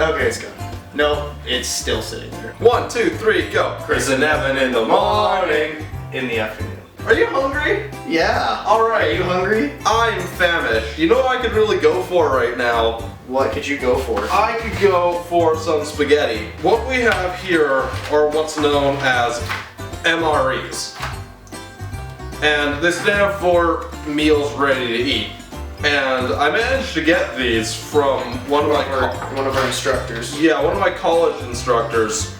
Okay, it's gone. No, it's still sitting there. 1, 2, 3, go. Chris and Evan in the morning. In the afternoon. Are you hungry? Yeah. Alright. Are you hungry? I'm famished. You know what I could really go for right now? What could you go for? I could go for some spaghetti. What we have here are what's known as MREs. And they stand for meals ready to eat. And I managed to get these from one of our instructors. Yeah, one of my college instructors.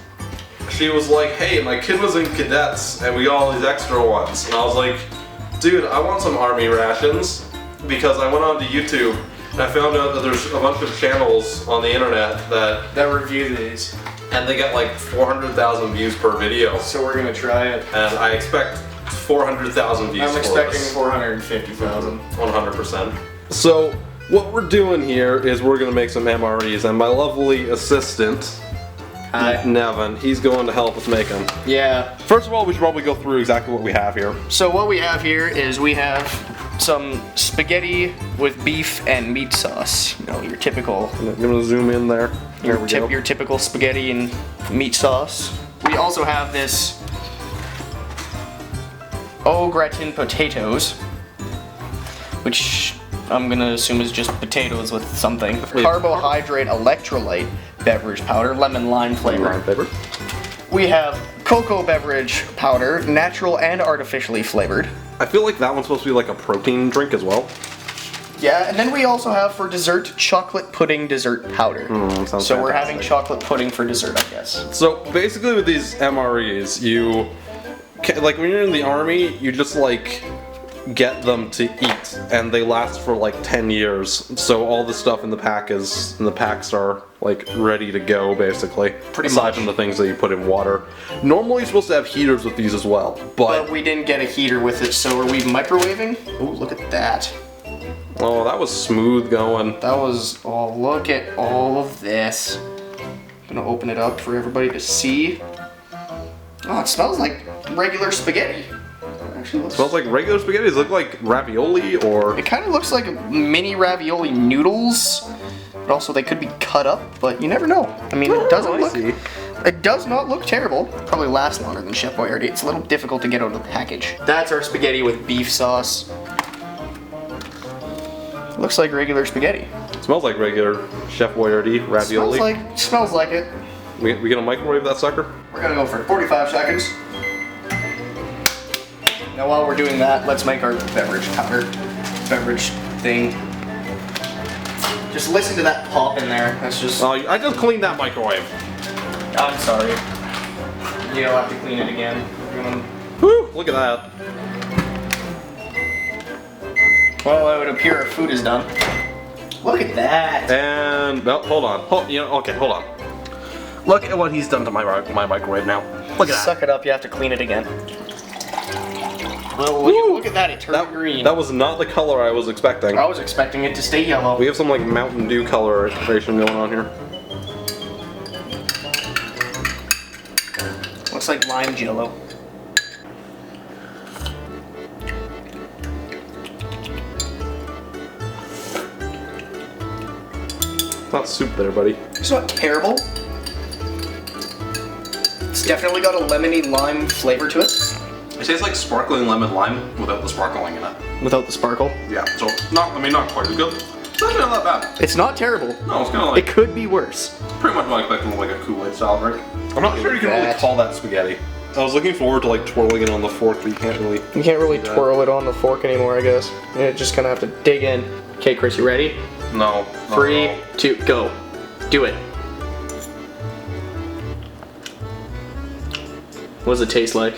She was like, hey, my kid was in cadets and we got all these extra ones. And I was like, dude, I want some army rations. Because I went onto YouTube and I found out that there's a bunch of channels on the internet that review these. And they get like 400,000 views per video. So we're gonna try it. And I expect 400,000 views. I'm expecting 450,000. 100%. So what we're doing here is we're gonna make some MREs, and my lovely assistant, Nevin, he's going to help us make them. Yeah. First of all, we should probably go through exactly what we have here. So what we have here is we have some spaghetti with beef and meat sauce. You know, your typical. I'm gonna zoom in there. There we go. Your typical spaghetti and meat sauce. We also have this au gratin potatoes, which I'm gonna assume is just potatoes with something. Carbohydrate electrolyte beverage powder, lemon lime flavor. We have cocoa beverage powder, natural and artificially flavored. I feel like that one's supposed to be like a protein drink as well. Yeah, and then we also have for dessert chocolate pudding dessert powder. So we're having chocolate pudding for dessert, I guess. So basically with these MREs, you like when you're in the army, you just like get them to eat, and they last for like 10 years. So all the stuff in the packs are like ready to go, basically. Pretty aside much. from the things that you put in water. Normally, you're supposed to have heaters with these as well, But we didn't get a heater with it, so are we microwaving? Oh, look at that. Oh, that was smooth going. That was, oh, look at all of this. I'm gonna open it up for everybody to see. Oh, it smells like regular spaghetti. Actually looks... Smells like regular spaghetti. Does it look like ravioli or... It kind of looks like mini ravioli noodles. But also they could be cut up, but you never know. I mean, it doesn't look... It does not look terrible. Probably lasts longer than Chef Boyardee. It's a little difficult to get out of the package. That's our spaghetti with beef sauce. Looks like regular spaghetti. It smells like regular Chef Boyardee ravioli. Smells like it. We gonna microwave that sucker? We're gonna go for 45 seconds. Now while we're doing that, let's make our beverage thing. Just listen to that pop in there. That's just... Oh, I just cleaned that microwave. I'm sorry. You don't have to clean it again. Whew, look at that. Well, it would appear our food is done. Look at that. And, no, hold on. Okay, hold on. Look at what he's done to my microwave now. Look at that. Suck it up, you have to clean it again. Well, look at that, it turned green. That was not the color I was expecting. I was expecting it to stay yellow. We have some like Mountain Dew coloration going on here. Looks like lime jello. It's not soup there, buddy. It's not terrible. It's definitely got a lemony lime flavor to it. It tastes like sparkling lemon lime without the sparkling in it. Without the sparkle? Yeah, so not quite as good. It's actually not that bad. It's not terrible. No, it's kind of like... It could be worse. Pretty much what I expected, like a Kool-Aid style drink. I'm not sure you can really call that spaghetti. I was looking forward to like twirling it on the fork, but you can't really... You can't really twirl it on the fork anymore, I guess. You're just gonna have to dig in. Okay, Chris, you ready? No. 3, 2, go. Do it. What does it taste like?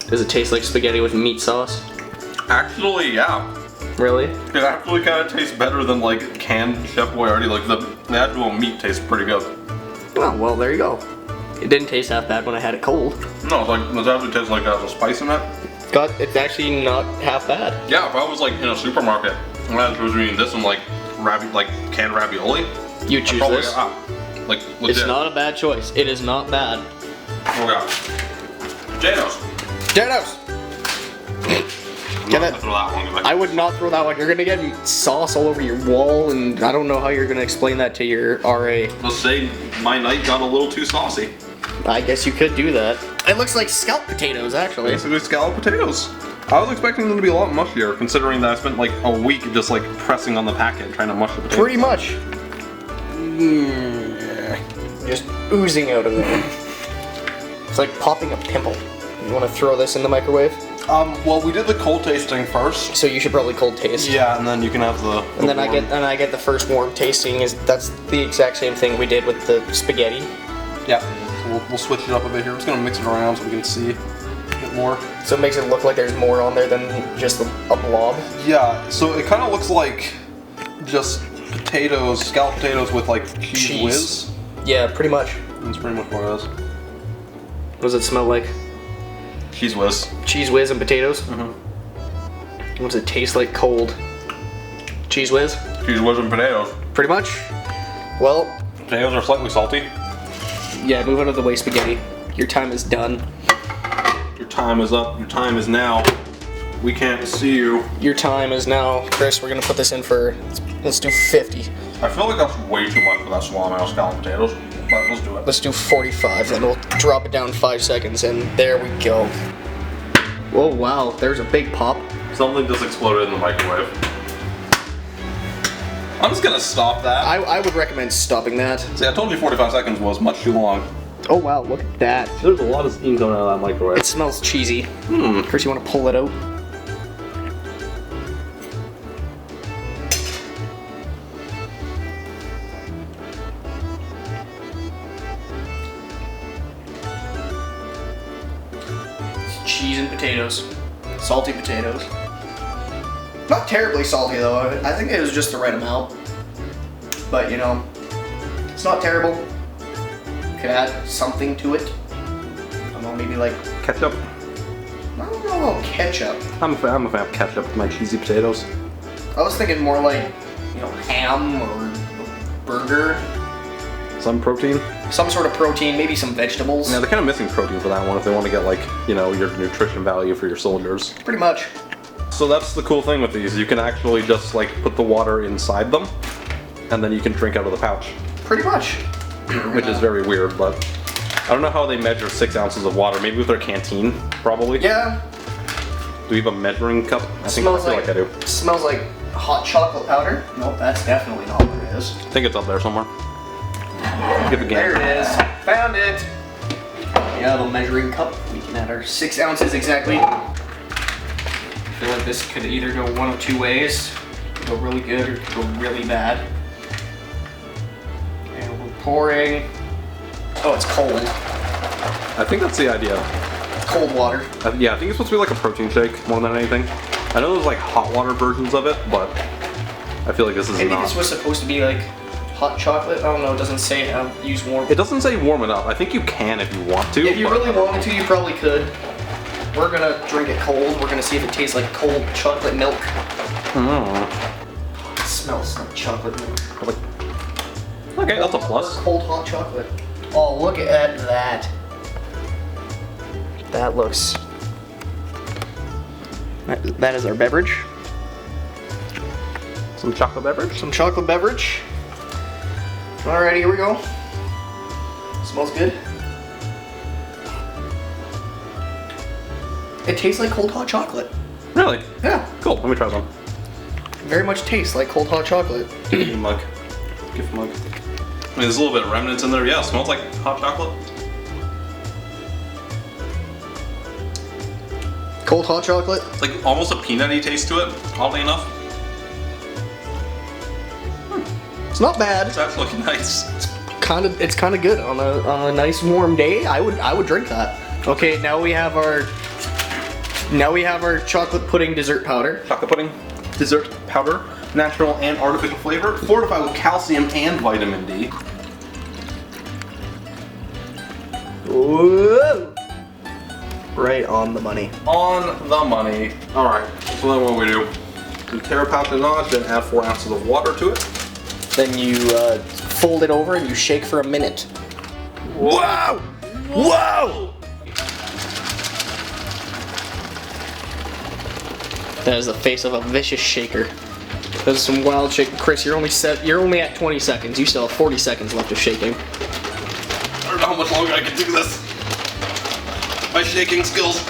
Does it taste like spaghetti with meat sauce? Actually, yeah. Really? It actually kind of tastes better than like canned Chef Boyardee. Like the actual meat tastes pretty good. Oh, well, there you go. It didn't taste half bad when I had it cold. No, it actually tastes like it has a spice in it. It's actually not half bad. Yeah, if I was like in a supermarket and I was eating this and like canned ravioli, You choose probably, this. like legit. It's not a bad choice. It is not bad. Oh god. Potatoes. Potatoes! not throw that one away. I would not throw that one. You're gonna get sauce all over your wall, and I don't know how you're gonna explain that to your RA. Let's say my night got a little too saucy. I guess you could do that. It looks like scalloped potatoes, actually. Basically scalloped potatoes. I was expecting them to be a lot mushier, considering that I spent like a week just like pressing on the packet trying to mush the potatoes. Pretty much. Just oozing out of there. It's like popping a pimple. You want to throw this in the microwave? Well, we did the cold tasting first. So you should probably cold taste. Yeah, and then you can have the And then warm. I get the first warm tasting. That's the exact same thing we did with the spaghetti. Yeah. So we'll switch it up a bit here. I'm just gonna mix it around so we can see a bit more. So it makes it look like there's more on there than just a blob. Yeah. So it kind of looks like just potatoes, scalloped potatoes with like cheese whiz. Yeah, pretty much. That's pretty much what it is. What does it smell like? Cheese whiz. Cheese whiz and potatoes? Mm-hmm. What does it taste like cold? Cheese whiz? Cheese whiz and potatoes. Pretty much. Well, Potatoes are slightly salty. yeah, move out of the way, spaghetti. Your time is done. Your time is up. Your time is now. We can't see you. Your time is now. Chris, we're gonna put this in for, let's do 50. I feel like that's way too much for that small amount of scalloped potatoes, but let's do it. Let's do 45, then we'll drop it down 5 seconds, and there we go. Oh wow, there's a big pop. Something just exploded in the microwave. I'm just gonna stop that. I would recommend stopping that. See, I told you 45 seconds was much too long. Oh wow, look at that. There's a lot of steam coming out of that microwave. It smells cheesy. Chris, you want to pull it out? Cheese and potatoes. Salty potatoes. Not terribly salty though. I think it was just the right amount. But you know, it's not terrible. Could add something to it. I don't know, maybe like, Ketchup. I don't know about ketchup. I'm a fan of ketchup with my cheesy potatoes. I was thinking more like, you know, ham or burger. Some protein. Some sort of protein, maybe some vegetables. Yeah, they're kind of missing protein for that one if they want to get like, you know, your nutrition value for your soldiers. Pretty much. So that's the cool thing with these. You can actually just like put the water inside them and then you can drink out of the pouch. Pretty much. Which is very weird, but I don't know how they measure 6 ounces of water. Maybe with their canteen, probably. Yeah. Do we have a measuring cup? I feel like I do. Smells like hot chocolate powder. Nope, that's definitely not what it is. I think it's up there somewhere. Give a There gander. it is. Found it. We have a measuring cup. We can add our 6 ounces exactly. I feel like this could either go one of two ways. Go really good or go really bad. And we're pouring. Oh, it's cold. I think that's the idea. Cold water. Yeah, I think it's supposed to be like a protein shake more than anything. I know there's like hot water versions of it, but I feel like this is Maybe not. this was supposed to be like hot chocolate. I don't know. It doesn't say use warm. It doesn't say warm it up. I think you can if you want to. If you but- really wanted to, you probably could. We're gonna drink it cold. We're gonna see if it tastes like cold chocolate milk. It smells like chocolate milk. Okay, that's a plus. Cold hot chocolate. Oh, look at that. That looks. That is our beverage. Some chocolate beverage. Some chocolate beverage. Alright, here we go. Smells good. It tastes like cold hot chocolate. Really? Yeah. Cool. Let me try some. Very much tastes like cold hot chocolate. Give me a mug. Gift mug. I mean, there's a little bit of remnants in there. Yeah, it smells like hot chocolate. Cold hot chocolate. It's like almost a peanutty taste to it, oddly enough. It's not bad. It's actually nice. It's kind of good on a nice warm day. I would drink that. Okay, now we have our chocolate pudding dessert powder. Chocolate pudding, dessert powder, natural and artificial flavor, fortified with calcium and vitamin D. Whoa! Right on the money. On the money. All right. So then what we do? We tear a pouch a notch, then add 4 ounces of water to it. Then you fold it over and you shake for a minute. Wow! Whoa! That is the face of a vicious shaker. That's some wild shaking. Chris, you're only at 20 seconds. You still have 40 seconds left of shaking. I don't know how much longer I can do this. My shaking skills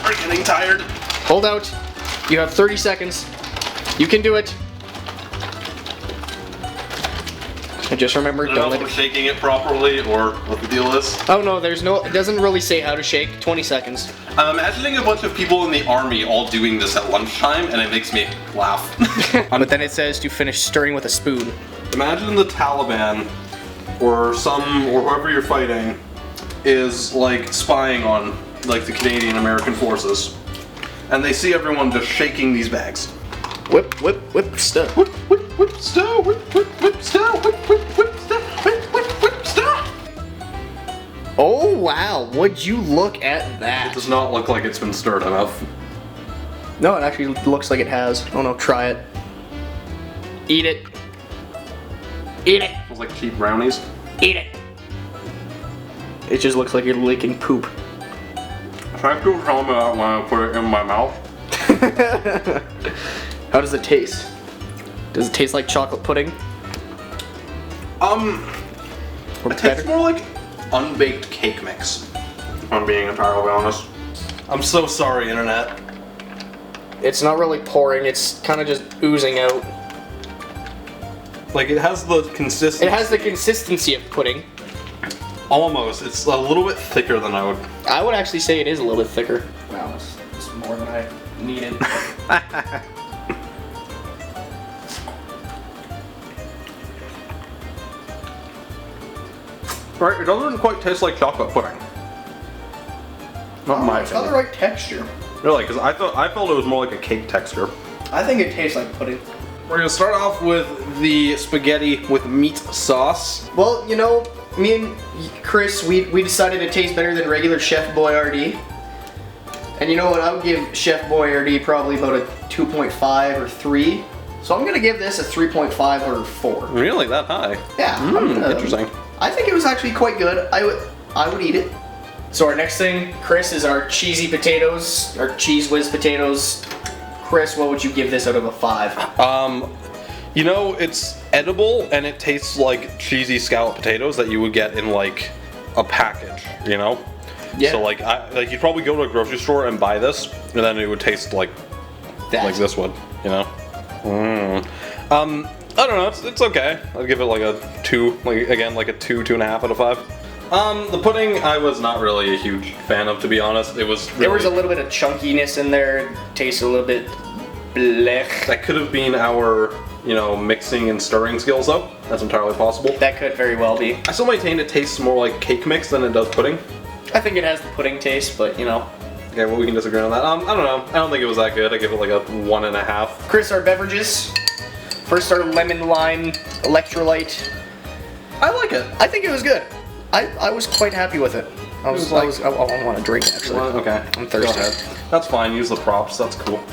are getting tired. Hold out. You have 30 seconds. You can do it. And just remember, I don't know if I'm shaking it properly or what the deal is. Oh no, it doesn't really say how to shake. 20 seconds. I'm imagining a bunch of people in the army all doing this at lunchtime, and it makes me laugh. But then it says to finish stirring with a spoon. Imagine the Taliban, or whoever you're fighting, is like spying on like the Canadian American forces, and they see everyone just shaking these bags. Whip, whip, whip, stuff. Whip, whip, whip, stir, whip, whip, whip, stir, whip, whip, whip, stir, whip, whip, whip, stir. Oh wow, would you look at that? It does not look like it's been stirred enough. No, it actually looks like it has. Oh no, try it. Eat it. Eat it. Smells like cheap brownies. Eat it. It just looks like you're licking poop. Thank you for telling me that when I put it in my mouth. How does it taste? Does it taste like chocolate pudding? Or It tastes more like unbaked cake mix, if I'm being entirely honest. I'm so sorry, internet. It's not really pouring, it's kind of just oozing out. Like, it has the consistency. It has the consistency of pudding. Almost. It's a little bit thicker than I would. I would actually say it is a little bit thicker. Wow, it's more than I needed. Right, it doesn't quite taste like chocolate pudding. Not my It's got the opinion. right texture. Really, because I felt it was more like a cake texture. I think it tastes like pudding. We're gonna start off with the spaghetti with meat sauce. Well, you know, me and Chris, we decided it tastes better than regular Chef Boyardee. And you know what, I would give Chef Boyardee probably about a 2.5 or 3. So I'm gonna give this a 3.5 or 4. Really, that high? Yeah. Interesting. I think it was actually quite good. I would eat it. So our next thing, Chris, is our cheesy potatoes, our cheese whiz potatoes. Chris, what would you give this out of a 5? You know, it's edible and it tastes like cheesy scallop potatoes that you would get in like a package, you know? Yeah. So like you'd probably go to a grocery store and buy this, and then it would taste like this would, you know? I don't know, it's okay. I'd give it like a 2, like a 2.5 out of 5. The pudding I was not really a huge fan of, to be honest. It was really, There was a little bit of chunkiness in there. It tasted a little bit blech. that could have been our, you know, mixing and stirring skills though. That's entirely possible. That could very well be. I still maintain it tastes more like cake mix than it does pudding. I think it has the pudding taste, but you know. Okay, well we can disagree on that. I don't know. I don't think it was that good. I give it like a 1.5. Chris, our beverages. First, our lemon lime electrolyte. I like it. I think it was good. I was quite happy with it. I want to drink actually. Okay. I'm thirsty. Go ahead. That's fine. Use the props. That's cool.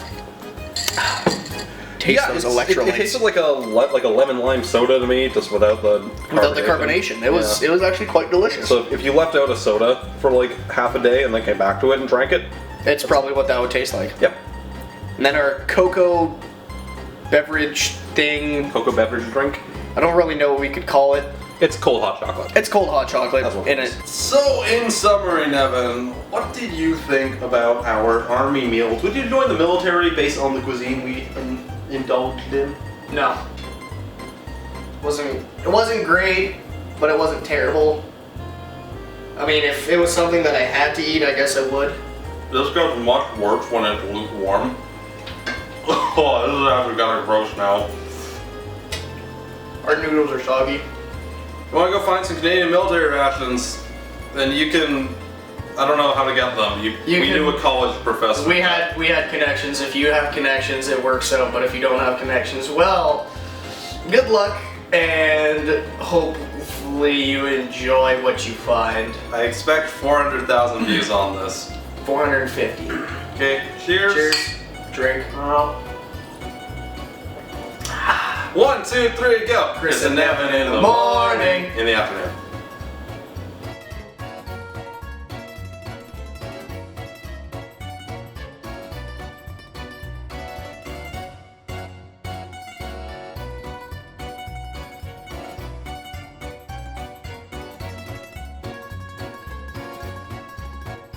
Taste those electrolytes. It tasted like a lemon lime soda to me, just without the carbonation. It was actually quite delicious. So if you left out a soda for like half a day and then came back to it and drank it, it's probably what that would taste like. Yep. And then our cocoa beverage thing. Cocoa beverage drink. I don't really know what we could call it. It's cold hot chocolate. It's cold hot chocolate That's what in it it. is. So in summary, Nevin, what did you think about our army meals? Would you join the military based on the cuisine we indulged in? No. It wasn't great, but it wasn't terrible. I mean, if it was something that I had to eat, I guess I would. This goes much worse when it's lukewarm. Oh, this is actually kind of gross now. Our noodles are soggy. You want to go find some Canadian military rations? Then you can. I don't know how to get them. We knew a college professor. We had connections. If you have connections, it works out. But if you don't have connections, well, good luck, and hopefully you enjoy what you find. I expect 400,000 views on this. 450. Okay, cheers. Cheers. Drink. 1, 2, 3, go. Chris and Nevin in the morning. In the afternoon.